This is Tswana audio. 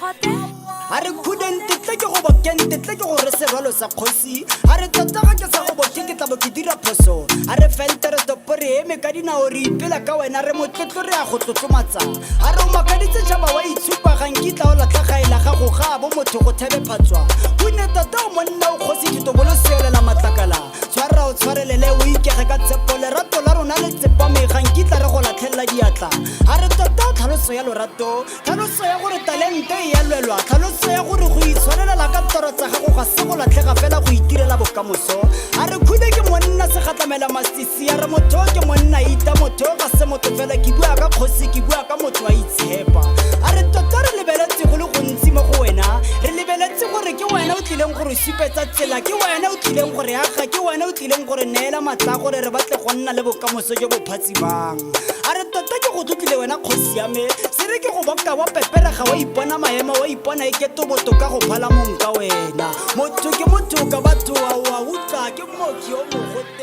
Are couldn't take over Kent, take over several Sakosi. Are Tataka Sabo ticket about Kidira Poso. Are Felter the Pore, Mekadina or Pelaka and Aremo Totoria Hotomatza. Aroma Kadita Jabaway, Super Hankita or Lataka, Lahaha, Bomoto, Telepatra. We net the Dom now Hosi to Bolosel and Matakala. Swara, Swarele, we get a Polerato, Laronale, Pame, Hankita, Rola Tella Diata. Are Talosoyalo Rato, Talosoya Talente, Yellow, Talosoya Uri, Sorella Lagatora, Sahola, Terrafella, we did a bocamoso. Are Kudek one Nasakamela Mastisi, Aramoto, Monaita, Motoga, Samotofella, Kibuaka, Hosikibuaka, Motua, it's Hepa. Are Total Liberty, Hulun Simohuena, Relivelati, Horekiwana, Tilem Supeta, Kiwana, Tilem Horeaka, Kiwana, Tilem Horenella, Matako, Rebata, Hona, Levocamoso, Pazibang. Are Tatago to Tilena Cosiame, Sereki Hobaka, Pepera, Hawaii, Panama, Waipana, Keto, Motoka, Palamunga, Motuka, Batu, Awuta, Kimoki,